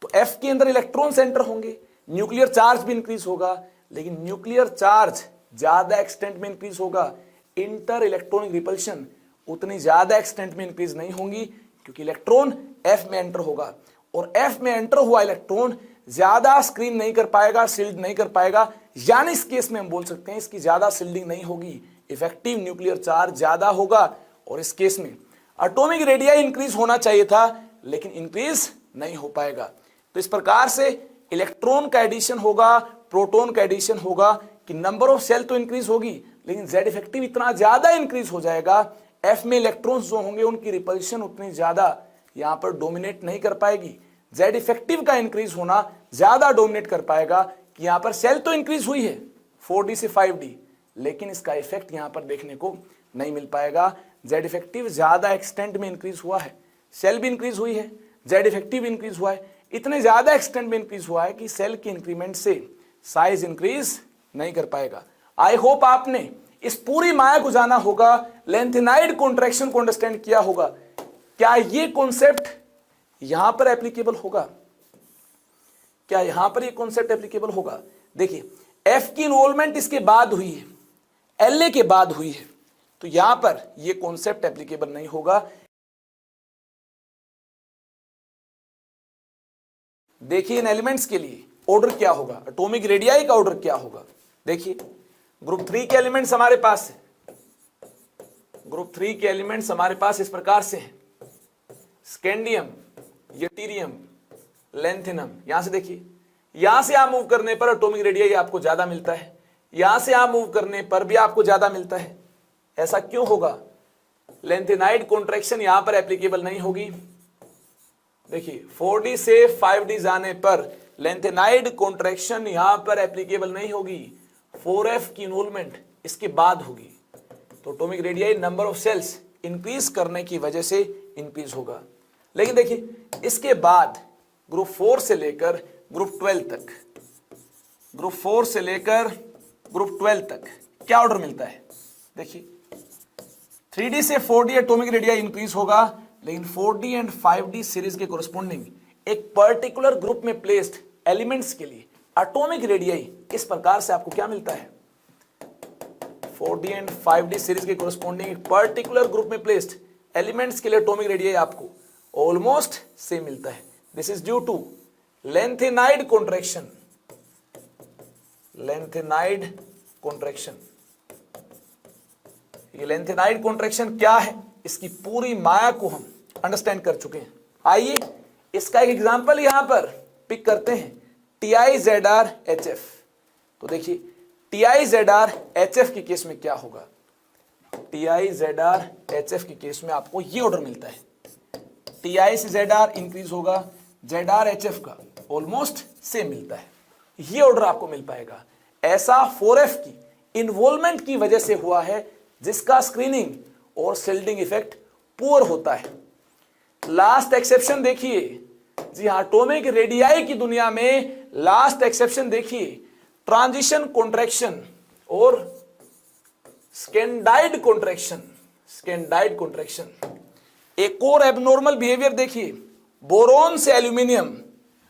तो F के अंदर इलेक्ट्रॉन्स एंटर होंगे, न्यूक्लियर चार्ज भी इंक्रीज होगा, लेकिन न्यूक्लियर चार्ज ज्यादा एक्सटेंट में इंक्रीज होगा। इंटर इलेक्ट्रॉनिक रिपल्शन उतनी ज्यादा एक्सटेंट में इंक्रीज नहीं होंगी, क्योंकि इलेक्ट्रॉन F में एंटर होगा और F में एंटर हुआ इलेक्ट्रॉन ज्यादा स्क्रीन नहीं कर पाएगा, शील्ड नहीं कर पाएगा। यानी इस केस में हम बोल सकते हैं इसकी ज्यादा शील्डिंग नहीं होगी, इफेक्टिव न्यूक्लियर चार्ज ज्यादा होगा। और इस केस में एटॉमिक रेडियाई इंक्रीज होना चाहिए था, लेकिन इंक्रीज नहीं हो पाएगा। तो इस प्रकार से इलेक्ट्रॉन का एडिशन होगा, प्रोटॉन का एडिशन होगा कि नंबर ऑफ सेल तो इंक्रीज होगी, लेकिन Z इफेक्टिव इतना ज्यादा इंक्रीज हो जाएगा, F में इलेक्ट्रॉन्स जो होंगे उनकी रिपल्शन उतनी ज्यादा यहां पर डोमिनेट नहीं कर पाएगी। Z इफेक्टिव का इंक्रीज होना ज्यादा डोमिनेट कर पाएगा कि यहां पर सेल तो इंक्रीज हुई है 4D से 5D, लेकिन इसका इफेक्ट यहां पर देखने को नहीं मिल पाएगा। Z इफेक्टिव ज्यादा एक्सटेंट में इंक्रीज हुआ है, सेल भी इंक्रीज हुई है, Z इफेक्टिव इंक्रीज हुआ है, इतने ज्यादा एक्सटेंट में इंक्रीज हुआ है कि सेल के इंक्रीमेंट से साइज इंक्रीज नहीं कर पाएगा। आई होप आपने इस पूरी माया को जाना होगा, लेंथेनाइड कॉन्ट्रैक्शन को अंडरस्टैंड किया होगा। क्या ये कॉन्सेप्ट यहां पर एप्लीकेबल होगा, क्या यहां पर ये कॉन्सेप्ट एप्लीकेबल होगा। देखिए F की इन्वॉल्वमेंट इसके बाद हुई है, LA के बाद हुई है, तो यहां पर ये कॉन्सेप्ट एप्लीकेबल नहीं होगा। देखिए इन एलिमेंट्स के लिए ऑर्डर क्या होगा, एटॉमिक रेडियाई का ऑर्डर क्या होगा। देखिए ग्रुप 3 के एलिमेंट्स हमारे पास है, ग्रुप 3 के एलिमेंट्स हमारे पास इस प्रकार से हैं, स्कैंडियम, यूटेरियम, लेंथिनम। यहां से देखिए, यहां से आप मूव करने पर एटॉमिक रेडियाई आपको ज्यादा मिलता है, यहां से आप मूव करने पर भी आपको ज्यादा मिलता है। ऐसा क्यों होगा, लेंथेनाइड कॉन्ट्रैक्शन यहां पर एप्लीकेबल नहीं होगी। देखिए 4D से 5D जाने पर लेंथेनाइड कॉन्ट्रैक्शन यहां पर एप्लीकेबल नहीं होगी, 4F की इन्वॉल्वमेंट इसके बाद होगी। तो atomic radii number of shells increase करने की वजह से इंक्रीज होगा। लेकिन देखिए इसके बाद ग्रुप 4 से लेकर ग्रुप 12 तक, ग्रुप 4 से लेकर ग्रुप 12 तक क्या ऑर्डर मिलता है। देखिए 3D से 4D एटॉमिक रेडियाई इंक्रीज होगा, लेकिन 4D एंड 5D सीरीज के कोरस्पॉन्डिंग एक पर्टिकुलर ग्रुप में प्लेस्ड एलिमेंट्स के लिए एटॉमिक रेडियाई इस प्रकार से आपको क्या मिलता है। 4D एंड 5D सीरीज के कोरस्पॉन्डिंग एक पर्टिकुलर ग्रुप में प्लेस्ड एलिमेंट्स के लिए एटॉमिक रेडियाई आपको ऑलमोस्ट सेम मिलता है। This is due to lanthanide contraction, lanthanide contraction. ये लेंथेनाइड कॉन्ट्रैक्शन क्या है, इसकी पूरी माया को हम अंडरस्टैंड कर चुके हैं। आइए इसका एक एग्जांपल यहां पर पिक करते हैं, TiZrHf। तो देखिए TiZrHf के केस में क्या होगा, TiZrHf के केस में आपको ये ऑर्डर मिलता है, Ti से Zr इंक्रीज होगा, ZrHf का ऑलमोस्ट सेम मिलता है, ये ऑर्डर आपको मिल पाएगा। ऐसा 4F की इन्वॉल्वमेंट की वजह से हुआ है, जिसका स्क्रीनिंग और शिल्डिंग इफेक्ट पुअर होता है। लास्ट एक्सेप्शन देखिए, जी हाँ, एटॉमिक रेडियाई की दुनिया में लास्ट एक्सेप्शन देखिए, ट्रांजिशन कॉन्ट्रैक्शन और स्कैंडाइड कॉन्ट्रैक्शन। स्कैंडाइड कॉन्ट्रैक्शन एक और एबनॉर्मल बिहेवियर देखिए, बोरोन से एल्यूमिनियम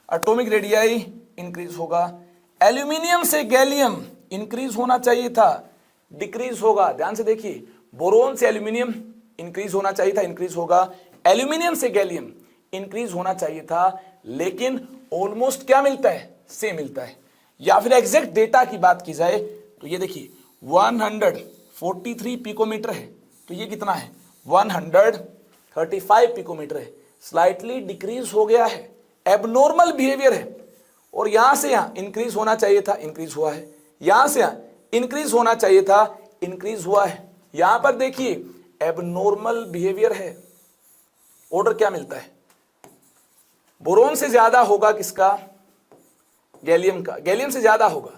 एटॉमिक रेडियाई इंक्रीज होगा, एल्यूमिनियम से गैलियम इंक्रीज होना चाहिए था, डिक्रीज होगा। ध्यान से देखिए, बोरोन से एल्यूमिनियम इंक्रीज होना चाहिए था, इंक्रीज होगा, एल्यूमिनियम से गैलियम इंक्रीज होना चाहिए था, लेकिन ऑलमोस्ट क्या मिलता है, सेम मिलता है। या फिर एग्जैक्ट डेटा की बात की जाए तो ये देखिए 143 पिकोमीटर है, तो ये कितना है 135 पिकोमीटर है, स्लाइटली डिक्रीज हो गया है, एबनॉर्मल बिहेवियर है। और यहां से यहां इंक्रीज होना चाहिए था, इंक्रीज हुआ है, यहां से यहां इंक्रीज होना चाहिए था, इंक्रीज हुआ है। यहां पर देखिए एबनॉर्मल बिहेवियर है, ऑर्डर क्या मिलता है, बोरोन से ज्यादा होगा किसका, गैलियम का, गैलियम से ज्यादा होगा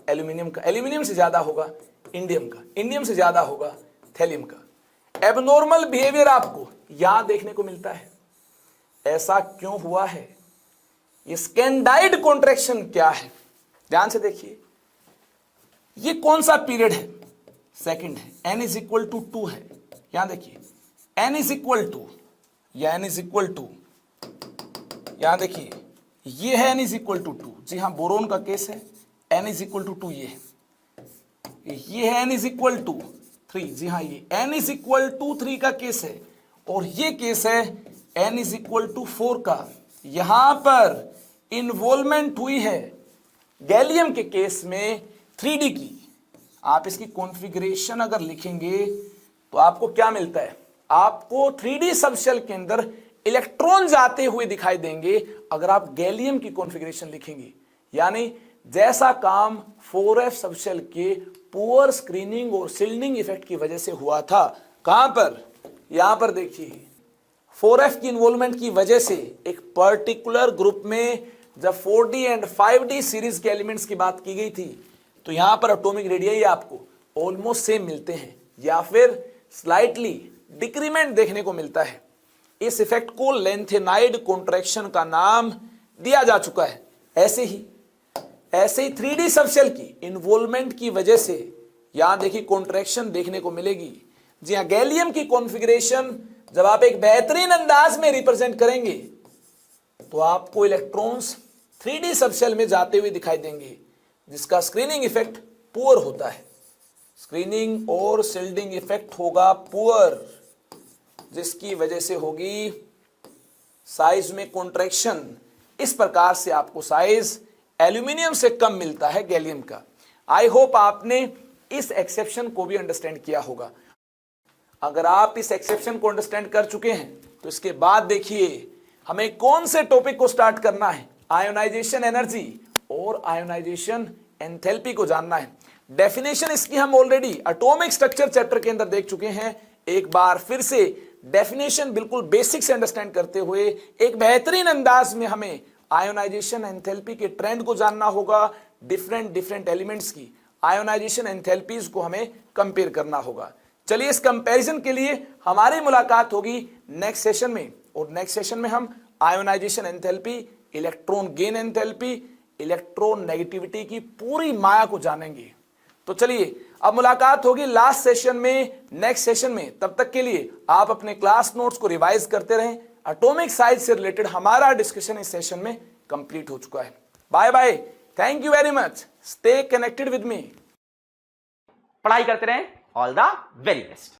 एल्यूमिनियम का, एल्यूमिनियम से ज्यादा होगा इंडियम का, इंडियम से ज्यादा होगा थैलियम का। एबनॉर्मल बिहेवियर आपको यहां देखने को मिलता है। ऐसा क्यों हुआ है, ये स्कैंडाइड कॉन्ट्रैक्शन क्या है, ध्यान से देखिए, ये कौन सा पीरियड है, सेकंड है, n इज इक्वल टू 2 है। यहां देखिए n इज इक्वल टू, या n इज इक्वल टू, यहां देखिए ये है n इज इक्वल टू 2, जी हाँ बोरोन का केस है, n इज इक्वल टू 2 ये है n इज इक्वल टू 3, जी हाँ ये n इज इक्वल टू 3 का केस है, और ये केस है n इज इक्वल टू 4 का। यहां पर इन्वॉल्वमेंट हुई है गैलियम के केस में 3D की। आप इसकी कॉन्फ़िगरेशन अगर लिखेंगे तो आपको क्या मिलता है, आपको 3D सबशेल के अंदर इलेक्ट्रॉन जाते हुए दिखाई देंगे अगर आप गैलियम की कॉन्फ़िगरेशन लिखेंगे। यानी जैसा काम 4F सबशेल के पुअर स्क्रीनिंग और शिल्डिंग इफेक्ट की वजह से हुआ था, कहां पर, यहां पर देखिए 4F की इन्वॉल्वमेंट की वजह से एक पर्टिकुलर ग्रुप में जब 4D एंड 5D सीरीज के एलिमेंट्स की बात की गई थी, तो यहां पर एटॉमिक रेडियाई आपको ऑलमोस्ट सेम मिलते हैं या फिर स्लाइटली डिक्रीमेंट देखने को मिलता है। इस इफेक्ट को लेंथेनाइड कॉन्ट्रैक्शन का नाम दिया जा चुका है। ऐसे ही 3D सबशेल की इन्वॉल्वमेंट की वजह से यहां देखिए कॉन्ट्रैक्शन देखने को मिलेगी। जी हां, गैलियम की कॉन्फ़िगरेशन जब आप एक बेहतरीन अंदाज में रिप्रेजेंट करेंगे तो आपको इलेक्ट्रॉन्स 3D सबशेल में जाते हुए दिखाई देंगे, जिसका स्क्रीनिंग इफेक्ट पुअर होता है। स्क्रीनिंग और शिल्डिंग इफेक्ट होगा पुअर, जिसकी वजह से होगी साइज में कॉन्ट्रैक्शन। इस प्रकार से आपको साइज एल्यूमिनियम से कम मिलता है गैलियम का। आई होप आपने इस एक्सेप्शन को भी अंडरस्टैंड किया होगा। अगर आप इस एक्सेप्शन को अंडरस्टैंड कर चुके हैं तो इसके बाद देखिए हमें कौन से टॉपिक को स्टार्ट करना है, आयोनाइजेशन एनर्जी और आयोनाइजेशन एंथैल्पी को जानना है। डेफिनेशन इसकी हम ऑलरेडी एटॉमिक स्ट्रक्चर चैप्टर के अंदर देख चुके हैं। एक बार फिर से डेफिनेशन बिल्कुल बेसिक से अंडरस्टैंड करते हुए एक बेहतरीन अंदाज में हमें आयोनाइजेशन एंथैल्पी के ट्रेंड को जानना होगा। डिफरेंट एलिमेंट्स की आयोनाइजेशन एंथैल्पीज को हमें कंपेयर करना होगा। चलिए इस कंपैरिजन के लिए हमारी मुलाकात होगी नेक्स्ट सेशन में, और नेक्स्ट सेशन में हम ionisation enthalpy, electron gain enthalpy, electron negativity की पूरी माया को जानेंगे। तो चलिए अब मुलाकात होगी लास्ट सेशन में, नेक्स्ट सेशन में। तब तक के लिए आप अपने क्लास नोट्स को रिवाइज करते रहें। एटॉमिक साइज से रिलेटेड हमारा डिस्कशन इस सेशन में कंप्लीट हो चुका है। Bye bye, thank you very much, stay connected with me. पढ़ाई करते रहें, ऑल द वेरी बेस्ट।